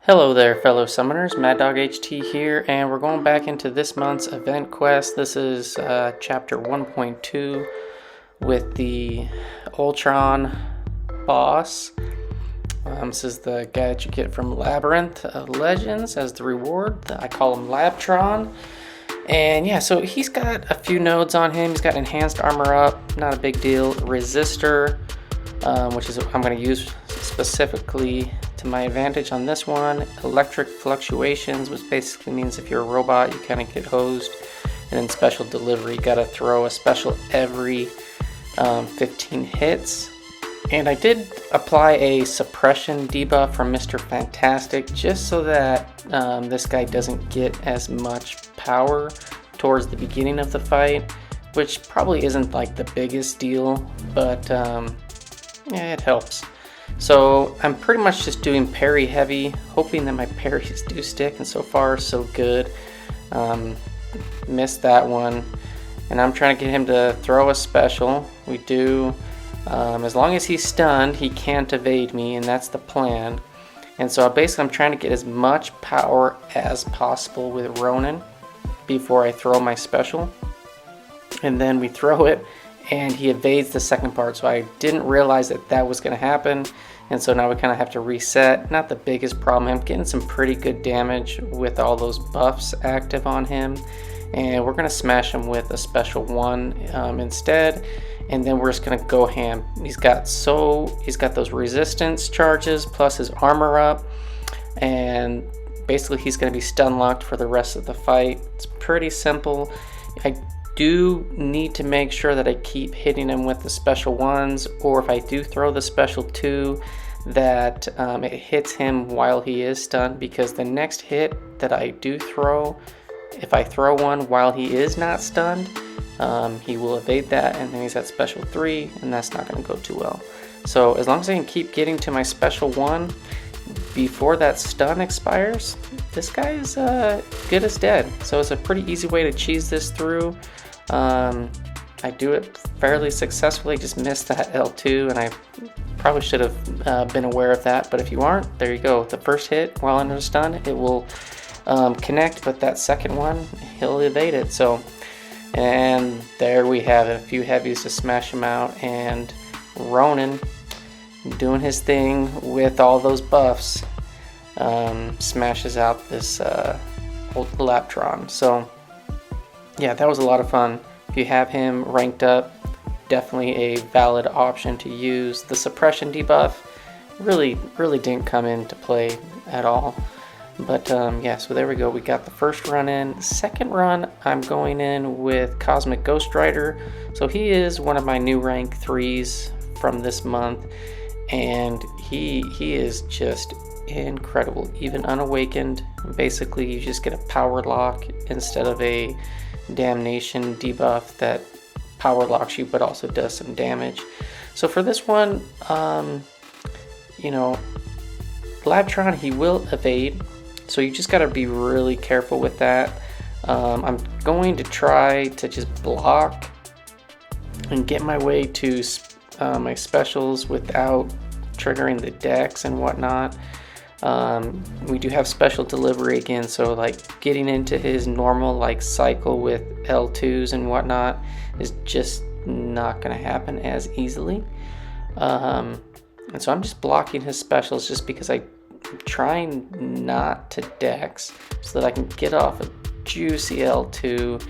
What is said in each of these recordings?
Hello there, fellow summoners. Mad Dog HT here, and we're going back into this month's event quest. This is chapter 1.2 with the Ultron boss. This is the guy that you get from Labyrinth of Legends as the reward. I call him Labtron. And yeah, so he's got a few nodes on him. He's got enhanced armor up, not a big deal. Resistor, which is what I'm going to use specifically to my advantage on this one. Electric Fluctuations, which basically means if you're a robot, you kind of get hosed. And then Special Delivery, you got to throw a special every 15 hits. And I did apply a suppression debuff from Mr. Fantastic just so that this guy doesn't get as much power towards the beginning of the fight, which probably isn't like the biggest deal, but yeah, it helps. So I'm pretty much just doing parry heavy, hoping that my parries do stick, and so far so good. Missed that one, and I'm trying to get him to throw a special. We do. As long as he's stunned, he can't evade me, and that's the plan. And so basically I'm trying to get as much power as possible with Ronan before I throw my special. And then we throw it, and he evades the second part, so I didn't realize that that was going to happen, and so now we kind of have to reset. Not the biggest problem. I'm getting some pretty good damage with all those buffs active on him, and we're going to smash him with a special one instead, and then we're just going to go ham. He's got those resistance charges plus his armor up, and basically he's going to be stun locked for the rest of the fight. It's pretty simple. I do need to make sure that I keep hitting him with the special ones, or if I do throw the special two, that it hits him while he is stunned, because the next hit that I do throw, if I throw one while he is not stunned, he will evade that, and then he's at special 3, and that's not going to go too well. So as long as I can keep getting to my special 1 before that stun expires, this guy is good as dead. So it's a pretty easy way to cheese this through. I do it fairly successfully, just missed that L2, and I probably should have been aware of that, but if you aren't, there you go. The first hit while under stun, it will connect, but that second one, he'll evade it. So, and there we have it, a few heavies to smash him out, and Ronan doing his thing with all those buffs, smashes out this old Labtron. So yeah, that was a lot of fun. If you have him ranked up, definitely a valid option to use. The suppression debuff really didn't come into play at all. But yeah, so there we go. We got the first run in. Second run, I'm going in with Cosmic Ghost Rider. So he is one of my new rank 3s from this month, and he is just incredible. Even unawakened, basically you just get a power lock instead of a damnation debuff that power locks you but also does some damage. So for this one, you know, Labtron, he will evade, so you just got to be really careful with that. I'm going to try to just block and get my way to my specials without triggering the decks and whatnot. We do have special delivery again, so like getting into his normal like cycle with L2s and whatnot is just not going to happen as easily. And so I'm just blocking his specials just because I'm trying not to dex so that I can get off a juicy L2.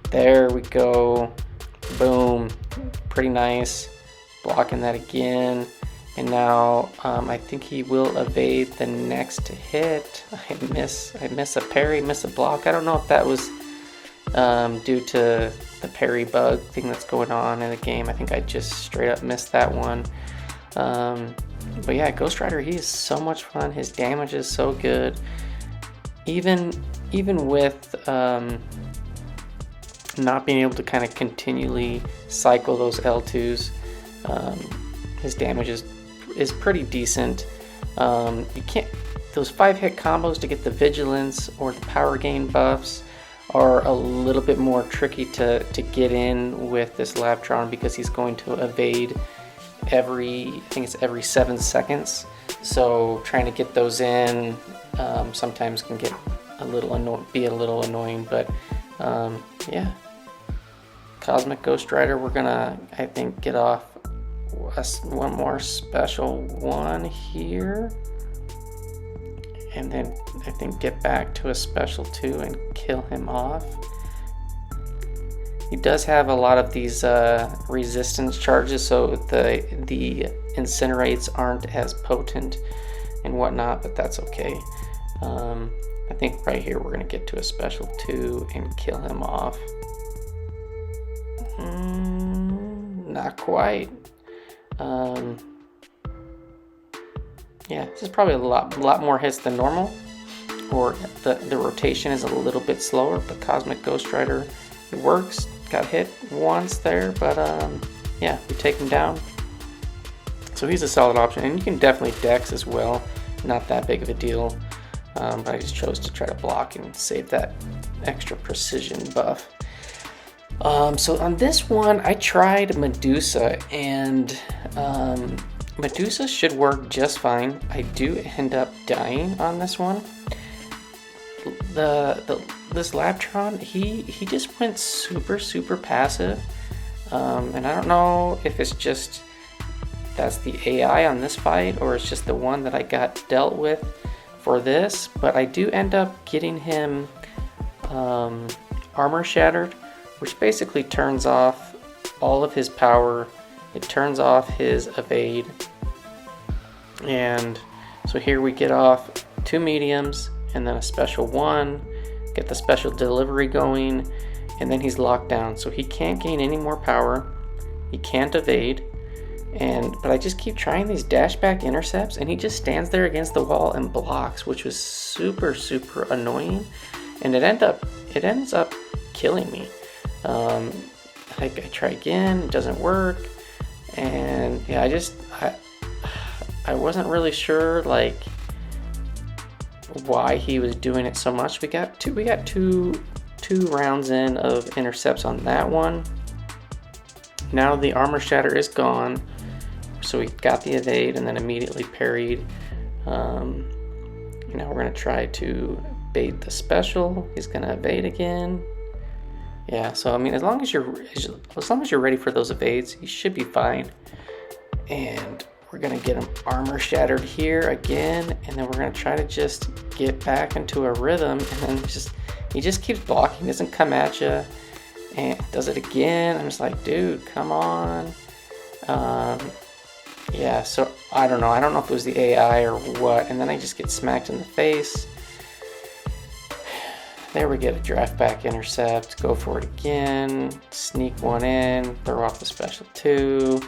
There we go. Boom. Pretty nice. Blocking that again. And now I think he will evade the next hit. I miss a parry, miss a block. I don't know if that was due to the parry bug thing that's going on in the game. I think I just straight up missed that one. But yeah, Ghost Rider, he is so much fun. His damage is so good. Even with not being able to kind of continually cycle those L2s, his damage is pretty decent. You can't, those 5-hit combos to get the vigilance or the power gain buffs are a little bit more tricky to get in with this Labtron, because he's going to evade every 7 seconds. So trying to get those in sometimes can get be a little annoying, but yeah. Cosmic Ghost Rider, we're gonna, I think, get off one more special one here, and then I think get back to a special 2 and kill him off. He does have a lot of these resistance charges, so the incinerates aren't as potent and whatnot, but that's okay. I think right here we're gonna get to a special 2 and kill him off. Not quite. Yeah, this is probably a lot more hits than normal, or the rotation is a little bit slower, but Cosmic Ghost Rider, it works. Got hit once there, but yeah, we take him down. So he's a solid option, and you can definitely dex as well. Not that big of a deal, but I just chose to try to block and save that extra precision buff. So on this one, I tried Medusa, and Medusa should work just fine. I do end up dying on this one. This Labtron, he just went super passive, and I don't know if it's just that's the AI on this fight, or it's just the one that I got dealt with for this, but I do end up getting him armor shattered, which basically turns off all of his power. It turns off his evade, and so here we get off 2 mediums and then a special 1, get the special delivery going, and then he's locked down, so he can't gain any more power, he can't evade, but I just keep trying these dash back intercepts, and he just stands there against the wall and blocks, which was super annoying, and it ends up killing me. I try again, it doesn't work, and yeah, I wasn't really sure like why he was doing it so much. We got two rounds in of intercepts on that one. Now the armor shatter is gone, so we got the evade and then immediately parried. Now we're gonna try to bait the special. He's gonna evade again. Yeah, so I mean, as long as you're ready for those evades, you should be fine. And we're gonna get him armor shattered here again, and then we're gonna try to just get back into a rhythm, and then he just keeps blocking, he doesn't come at you, and does it again. I'm just like, dude, come on. Yeah, so I don't know if it was the AI or what, and then I just get smacked in the face. There we get a draft back intercept, go for it again, sneak one in, throw off the special 2,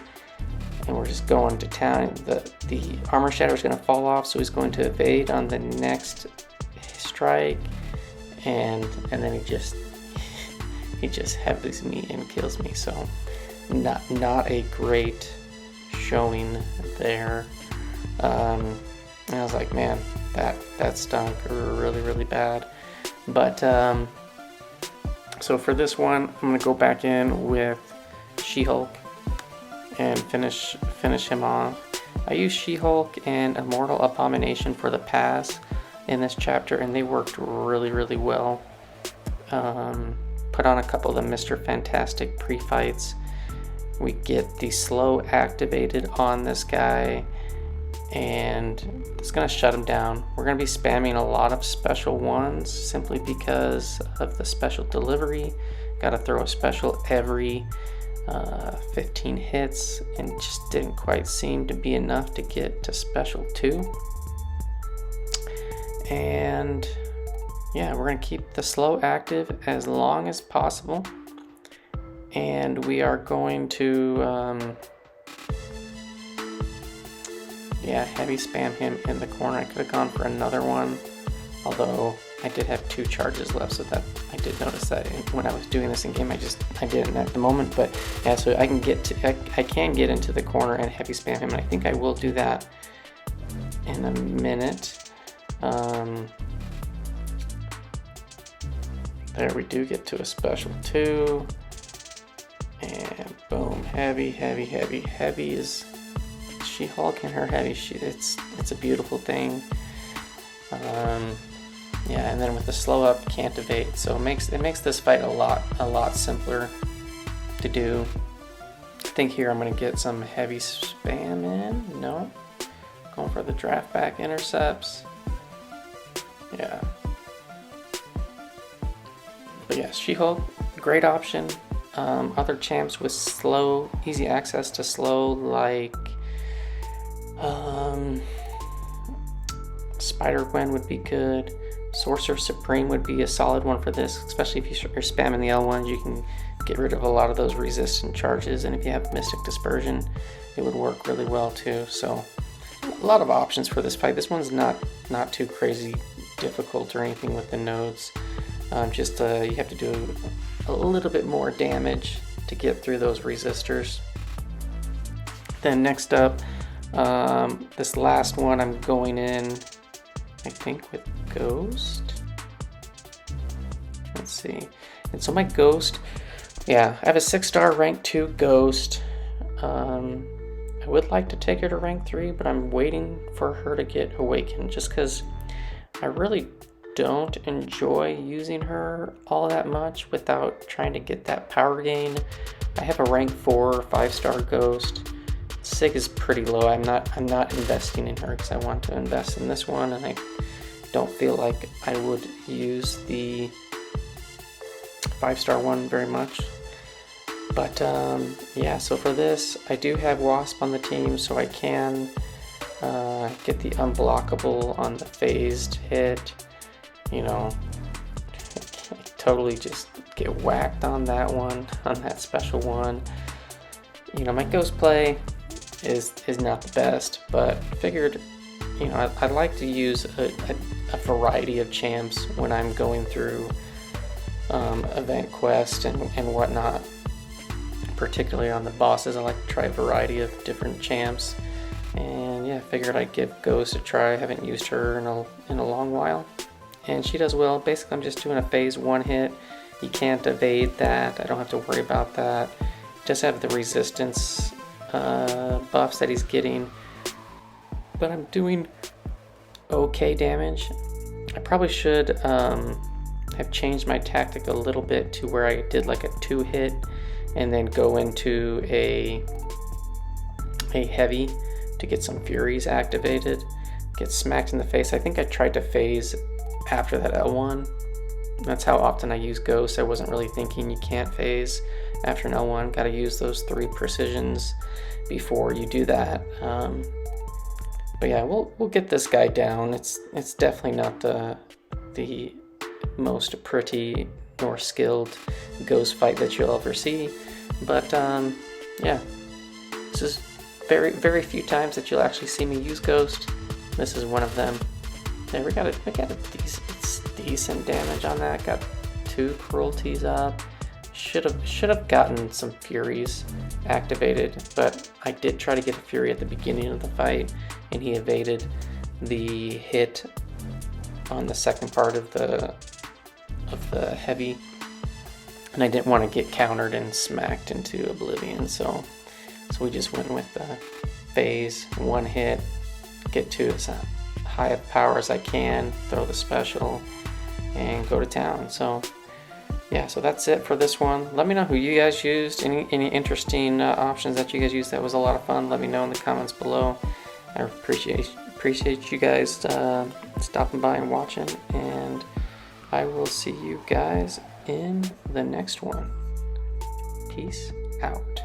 and we're just going to town. The armor shatter is going to fall off, so he's going to evade on the next strike, and then he just heavies me and kills me. So not a great showing there. And I was like, man, that stunk really bad. But so for this one, I'm gonna go back in with SheHulk and finish him off. I used SheHulk and Immortal Abomination for the pass in this chapter, and they worked really well. Put on a couple of the Mr. Fantastic pre-fights. We get the slow activated on this guy, and it's gonna shut him down. We're gonna be spamming a lot of special 1s simply because of the special delivery. Gotta throw a special every 15 hits, and it just didn't quite seem to be enough to get to special 2. And yeah, we're gonna keep the slow active as long as possible, and we are going to heavy spam him in the corner. I could have gone for another one, although I did have 2 charges left, so that I did notice that when I was doing this in game. I didn't at the moment, but yeah, so I can get into the corner and heavy spam him, and I think I will do that in a minute. There we do get to a special 2, and boom, heavy is SheHulk and her heavy, it's a beautiful thing. Yeah, and then with the slow up, can't evade, so it makes this fight a lot simpler to do. I think here I'm gonna get some heavy spam in. No, going for the draft back intercepts. Yeah, but yeah, SheHulk, great option. Other champs with slow, easy access to slow, like Spider-Gwen would be good. Sorcerer Supreme would be a solid one for this, especially if you're spamming the L1s. You can get rid of a lot of those resistant charges, and if you have Mystic Dispersion, it would work really well too. So a lot of options for this fight. This one's not too crazy difficult or anything with the nodes. Just you have to do a little bit more damage to get through those resistors. Then next up, this last one I'm going in, I think, with Ghost. Let's see. And so my Ghost, yeah, I have a 6-star rank 2 Ghost. I would like to take her to rank 3, but I'm waiting for her to get Awakened, just because I really don't enjoy using her all that much without trying to get that power gain. I have a rank 4 5-star Ghost. Sig is pretty low. I'm not investing in her because I want to invest in this one, and I don't feel like I would use the 5-star one very much. But yeah, so for this, I do have Wasp on the team, so I can get the unblockable on the phased hit. You know, totally just get whacked on that one, on that special one. You know, my Ghost play is not the best, but figured, you know, I like to use a variety of champs when I'm going through event quest and whatnot. Particularly on the bosses, I like to try a variety of different champs. And yeah, figured I'd give Ghost a try. I haven't used her in a long while, and she does well. Basically, I'm just doing a phase 1 hit. You can't evade that. I don't have to worry about that. Just have the resistance buffs that he's getting, but I'm doing okay damage. I probably should have changed my tactic a little bit to where I did like a 2-hit and then go into a heavy to get some Furies activated, get smacked in the face. I think I tried to phase after that L1. That's how often I use Ghost. I wasn't really thinking you can't phase after an L1. Got to use those 3 precisions before you do that. But yeah, we'll get this guy down. It's definitely not the most pretty nor skilled Ghost fight that you'll ever see. But yeah, this is very few times that you'll actually see me use Ghost. This is one of them. There, we got a decent damage on that. Got 2 cruelties up. Should have gotten some Furies activated, but I did try to get a Fury at the beginning of the fight, and he evaded the hit on the second part of the heavy, and I didn't want to get countered and smacked into oblivion, so we just went with the phase 1 hit, get to as high of power as I can, throw the special, and go to town. So yeah, so that's it for this one. Let me know who you guys used, any interesting options that you guys used. That was a lot of fun. Let me know in the comments below. I appreciate you guys stopping by and watching, and I will see you guys in the next one. Peace out.